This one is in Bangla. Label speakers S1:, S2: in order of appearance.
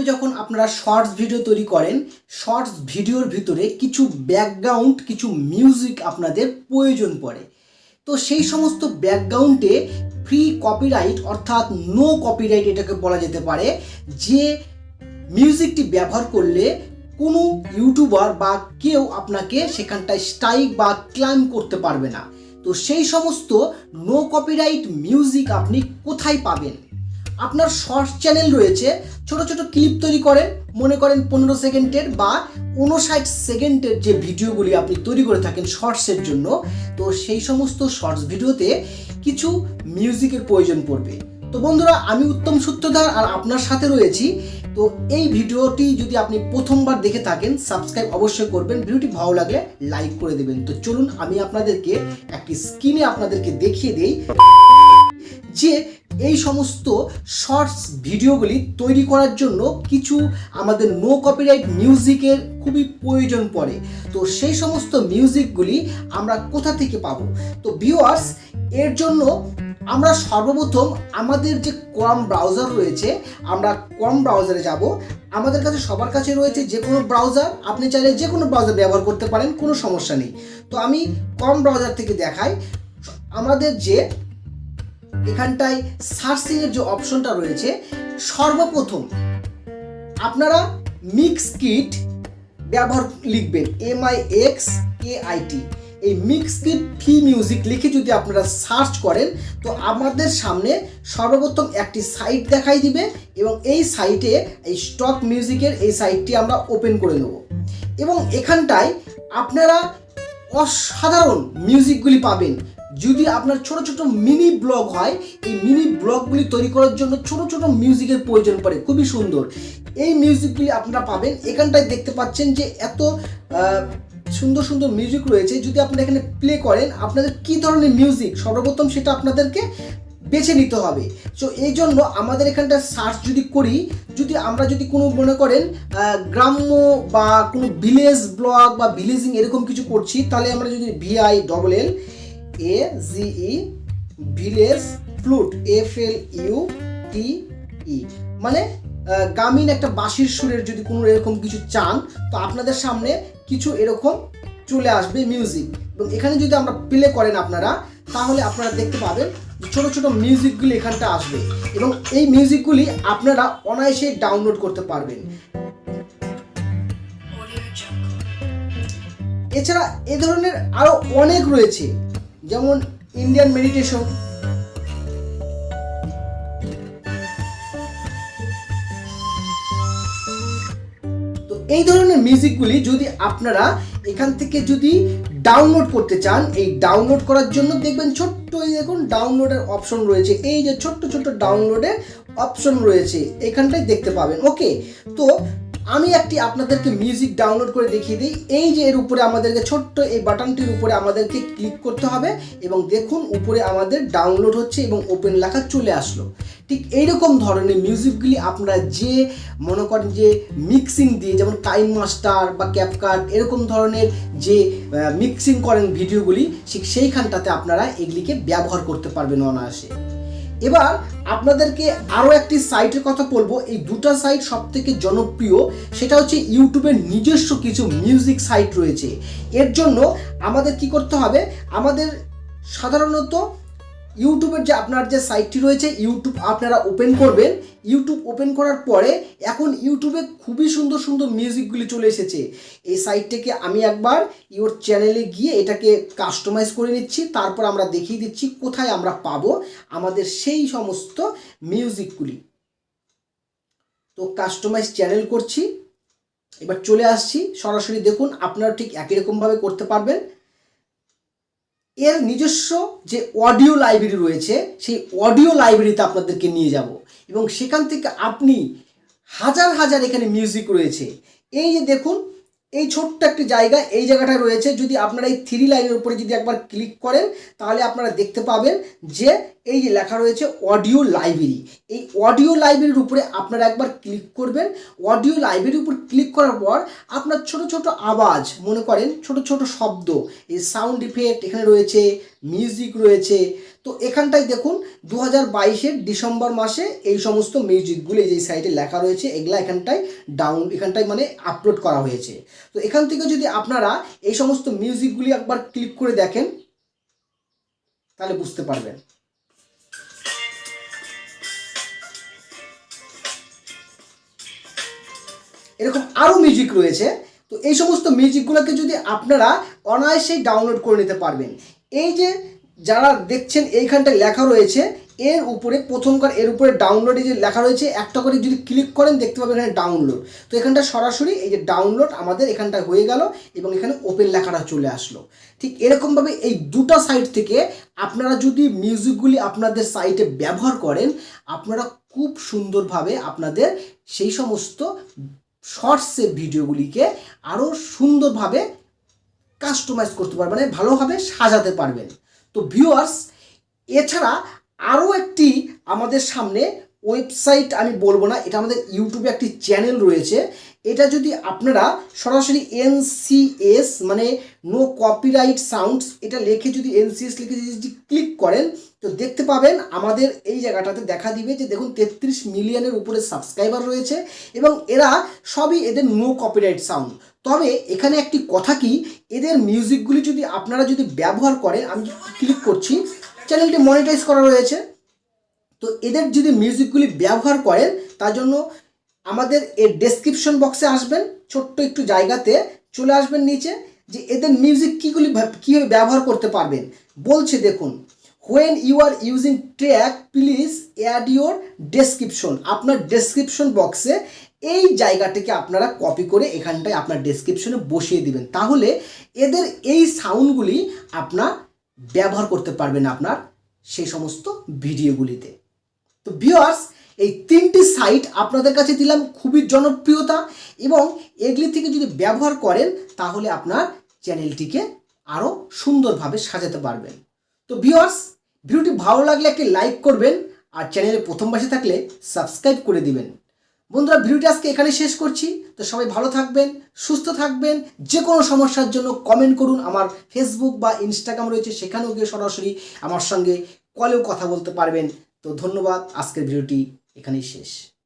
S1: ইউটিউবে যখন আপনারা শর্টস ভিডিও তৈরি করেন, শর্টস ভিডিওর ভিতরে কিছু ব্যাকগ্রাউন্ড, কিছু মিউজিক আপনাদের প্রয়োজন পড়ে। তো সেই সমস্ত ব্যাকগ্রাউন্ডে ফ্রি কপিরাইট অর্থাৎ নো কপিরাইট এটাকে বলা যেতে পারে, যে মিউজিকটি ব্যবহার করলে কোনো ইউটিউবার বা কেউ আপনাকে সেখানটায় স্ট্রাইক বা ক্লাইম করতে পারবে না। তো সেই সমস্ত নো কপিরাইট মিউজিক আপনি কোথায় পাবেন? আপনার শর্টস চ্যানেল রয়েছে, ছোট ছোট ক্লিপ তৈরি করেন, মনে করেন 15 সেকেন্ডের বা 59 সেকেন্ডের যে ভিডিওগুলি আপনি তৈরি করে থাকেন শর্টসের জন্য, তো সেই সমস্ত শর্টস ভিডিওতে কিছু মিউজিকের প্রয়োজন পড়বে। তো বন্ধুরা, আমি উত্তম সূত্রধার আর আপনার সাথে রয়েছি। তো এই ভিডিওটি যদি আপনি প্রথমবার দেখে থাকেন, সাবস্ক্রাইব অবশ্যই করবেন, ভিডিওটি ভালো লাগলে লাইক করে দেবেন। তো চলুন আমি আপনাদেরকে একটি স্ক্রিনে আপনাদেরকে দেখিয়ে দেই যে এই সমস্ত শর্টস ভিডিওগুলি তৈরি করার জন্য কিছু আমাদের নো কপিরাইট মিউজিকের খুবই প্রয়োজন পড়ে। তো সেই সমস্ত মিউজিকগুলি আমরা কোথা থেকে পাবো? তো ভিউয়ার্স, এর জন্য আমরা সর্বপ্রথম আমাদের যে ক্রোম ব্রাউজার রয়েছে, আমরা ক্রোম ব্রাউজারে যাব। আমাদের কাছে সবার কাছে রয়েছে যে কোনো ব্রাউজার, আপনি চাইলে যে কোনো ব্রাউজার ব্যবহার করতে পারেন, কোনো সমস্যা নেই। তো আমি ক্রোম ব্রাউজার থেকে দেখাই। আমাদের যে এখানটায় সার্চিংয়ের যে অপশনটা রয়েছে, সর্বপ্রথম আপনারা মিক্স কিট ব্যবহার লিখবেন, MIXKIT। এই মিক্স কিট ফ্রি মিউজিক লিখে যদি আপনারা সার্চ করেন, তো আমাদের সামনে সর্বপ্রথম একটি সাইট দেখাই দিবে এবং এই সাইটে এই স্টক মিউজিকের এই সাইটটি আমরা ওপেন করে নেব এবং এখানটায় আপনারা অসাধারণ মিউজিকগুলি পাবেন। যদি আপনার ছোট ছোট মিনি ব্লগ হয়, এই মিনি ব্লগগুলি তৈরি করার জন্য ছোট ছোট মিউজিকের প্রয়োজন পড়ে, খুবই সুন্দর এই মিউজিকগুলি আপনারা পাবেন। এখানটায় দেখতে পাচ্ছেন যে এত সুন্দর সুন্দর মিউজিক রয়েছে। যদি আপনারা এখানে প্লে করেন, আপনাদের কী ধরনের মিউজিক সর্বপ্রথম সেটা আপনাদেরকে বেছে নিতে হবে। সো এই জন্য আমাদের এখানটা সার্চ যদি করি, যদি আমরা যদি কোনো মনে করেন গ্রাম্য বা কোনো ভিলেজ ব্লগ বা ভিলেজিং এরকম কিছু করছি, তাহলে আমরা যদি VILLAGE ভিলেজ ফ্লুট FLUTE মানে গ্রামীণ একটা বাঁশির সুরের যদি কোনো এরকম কিছু চান, তো আপনাদের সামনে কিছু এরকম চলে আসবে মিউজিক এবং এখানে যদি আমরা প্লে করেন আপনারা, তাহলে আপনারা দেখতে পাবেন ছোট ছোট মিউজিকগুলি এখানটা আসবে এবং এই মিউজিকগুলি আপনারা অনায়াসে ডাউনলোড করতে পারবেন। এছাড়া এ ধরনের আরো অনেক রয়েছে, যেমন ইন্ডিয়ান মেডিটেশন। তো এই ধরনের মিউজিকগুলি যদি আপনারা এখান থেকে যদি ডাউনলোড করতে চান, এই ডাউনলোড করার জন্য দেখবেন ছোট্ট এই দেখুন ডাউনলোডের অপশন রয়েছে, এই যে ছোট্ট ছোট্ট ডাউনলোডের অপশন রয়েছে এখানটায় দেখতে পাবেন। ওকে, তো আমি একটি আপনাদেরকে মিউজিক ডাউনলোড করে দেখিয়ে দিই। এই যে এর উপরে আমাদেরকে ছোট্ট এই বাটনটির উপরে আমাদেরকে ক্লিক করতে হবে এবং দেখুন উপরে আমাদের ডাউনলোড হচ্ছে এবং ওপেন লেখা চলে আসলো। ঠিক এইরকম ধরনের মিউজিকগুলি আপনারা যে মনে করেন যে মিক্সিং দিয়ে, যেমন কাইন মাস্টার বা ক্যাপকাট এরকম ধরনের যে মিক্সিং করেন ভিডিওগুলি, ঠিক সেইখানটাতে আপনারা এগুলিকে ব্যবহার করতে পারবেন অনায়াসে। এবার আপনাদেরকে আরও একটি সাইটের কথা বলবো। এই দুটো সাইট সব থেকে জনপ্রিয়, সেটা হচ্ছে ইউটিউবের নিজস্ব কিছু মিউজিক সাইট রয়েছে। এর জন্য আমাদের কি করতে হবে? আমাদের সাধারণত ইউটিউবের যে আপনার যে সাইটটি রয়েছে, ইউটিউব আপনারা ওপেন করবেন। ইউটিউব ওপেন করার পরে এখন ইউটিউবে খুবই সুন্দর সুন্দর মিউজিকগুলি চলে এসেছে। এই সাইটটাকে আমি একবার ইউর চ্যানেলে গিয়ে এটাকে কাস্টমাইজ করে নিচ্ছি, তারপর আমরা দেখিয়ে দিচ্ছি কোথায় আমরা পাবো আমাদের সেই সমস্ত মিউজিকগুলি। তো কাস্টমাইজ চ্যানেল করছি, এবার চলে আসছি সরাসরি। দেখুন আপনারা ঠিক একই রকমভাবে করতে পারবেন। এর নিজস্ব যে অডিও লাইব্রেরি রয়েছে, সেই অডিও লাইব্রেরিতে আপনাদেরকে নিয়ে যাব এবং সেখান থেকে আপনি হাজার হাজার এখানে মিউজিক রয়েছে। এই যে দেখুন এই ছোট্ট একটি জায়গা, এই জায়গাটা রয়েছে। যদি আপনারা এই 3 লাইনের উপরে যদি একবার ক্লিক করেন, তাহলে আপনারা দেখতে পাবেন যে এই যে লেখা রয়েছে অডিও লাইব্রেরি। এই অডিও লাইব্রেরির উপরে আপনারা একবার ক্লিক করবেন। অডিও লাইব্রেরির উপর ক্লিক করার পর আপনার ছোট ছোট আওয়াজ, মনে করেন ছোট ছোট শব্দ, এই সাউন্ড ইফেক্ট এখানে রয়েছে, মিউজিক রয়েছে। তো এখানটায় দেখুন 2022-এর ডিসেম্বর মাসে এই সমস্ত মিউজিকগুলো এই যে সাইটে লেখা রয়েছে, এগুলা এখানটায় মানে আপলোড করা হয়েছে। তো এখান থেকে যদি আপনারা এই সমস্ত মিউজিকগুলি একবার ক্লিক করে দেখেন তাহলে বুঝতে পারবেন। এরকম আরও মিউজিক রয়েছে। তো এই সমস্ত মিউজিকগুলোকে যদি আপনারা অনায়াসেই ডাউনলোড করে নিতে পারবেন। এই যে যারা দেখছেন এইখানটায় লেখা রয়েছে, এর উপরে প্রথমকার এর উপরে ডাউনলোডে যে লেখা রয়েছে একটা করে যদি ক্লিক করেন দেখতে পাবেন এখানে ডাউনলোড। তো এখানটা সরাসরি এই যে ডাউনলোড আমাদের এখানটায় হয়ে গেল এবং এখানে ওপেন লেখাটা চলে আসলো। ঠিক এরকমভাবে এই দুটো সাইট থেকে আপনারা যদি মিউজিকগুলি আপনাদের সাইটে ব্যবহার করেন, আপনারা খুব সুন্দরভাবে আপনাদের সেই সমস্ত শর্টসের ভিডিওগুলিকে আরও সুন্দরভাবে কাস্টমাইজ করতে পারবেন, মানে ভালোভাবে সাজাতে পারবেন। তো ভিউয়ার্স, এছাড়া আরও একটি আমাদের সামনে ওয়েবসাইট, আমি বলবো না, এটা আমাদের ইউটিউবে একটি চ্যানেল রয়েছে। এটা যদি আপনারা সরাসরি NCS মানে নো কপিরাইট সাউন্ডস এটা লিখে যদি NCS লিখে যদি ক্লিক করেন তো দেখতে পাবেন আমাদের এই জায়গাটাতে দেখা দিবে যে দেখুন 33 মিলিয়নের উপরে সাবস্ক্রাইবার রয়েছে এবং এরা সবই এদের নো কপিরাইট সাউন্ড। তবে এখানে একটি কথা কি, এদের মিউজিকগুলি যদি আপনারা যদি ব্যবহার করেন, আমি ক্লিক করছি, চ্যানেলটি মনিটাইজ করা রয়েছে। তো এদের যদি মিউজিকগুলি ব্যবহার করেন তার জন্য আমাদের এর ডেসক্রিপশন বক্সে আসবেন, ছোট্ট একটু জায়গাতে চলে আসবেন নিচে, যে এদের মিউজিক কীভাবে ব্যবহার করতে পারবেন বলছে। দেখুন, when you are using track please add your description. আপনার ডেসক্রিপশন বক্সে এই জায়গাটিকে আপনারা কপি করে এখানটায় আপনার ডেসক্রিপশনে বসিয়ে দিবেন, তাহলে এদের এই সাউন্ডগুলি আপনার ব্যবহার করতে পারবেন আপনার সেই সমস্ত ভিডিওগুলিতে। তো ভিউয়ার্স, এই 3টি সাইট আপনাদের কাছে দিলাম খুবই জনপ্রিয়তা, এবং এগুলি থেকে যদি ব্যবহার করেন তাহলে আপনার চ্যানেলটিকে আরও সুন্দরভাবে সাজাতে পারবেন। তো ভিউয়ার্স, ভিডিওটি ভালো লাগলে একটি লাইক করবেন আর চ্যানেলে প্রথমবার থাকলে সাবস্ক্রাইব করে দিবেন। বন্ধুরা, ভিডিওটি আজকে এখানে শেষ করছি। তো সবাই ভালো থাকবেন, সুস্থ থাকবেন। যে কোনো সমস্যার জন্য কমেন্ট করুন। আমার ফেসবুক বা ইনস্টাগ্রাম রয়েছে, সেখানেও গিয়ে সরাসরি আমার সঙ্গে কলেও কথা বলতে পারবেন। তো ধন্যবাদ, আজকের ভিডিওটি এখানেই শেষ।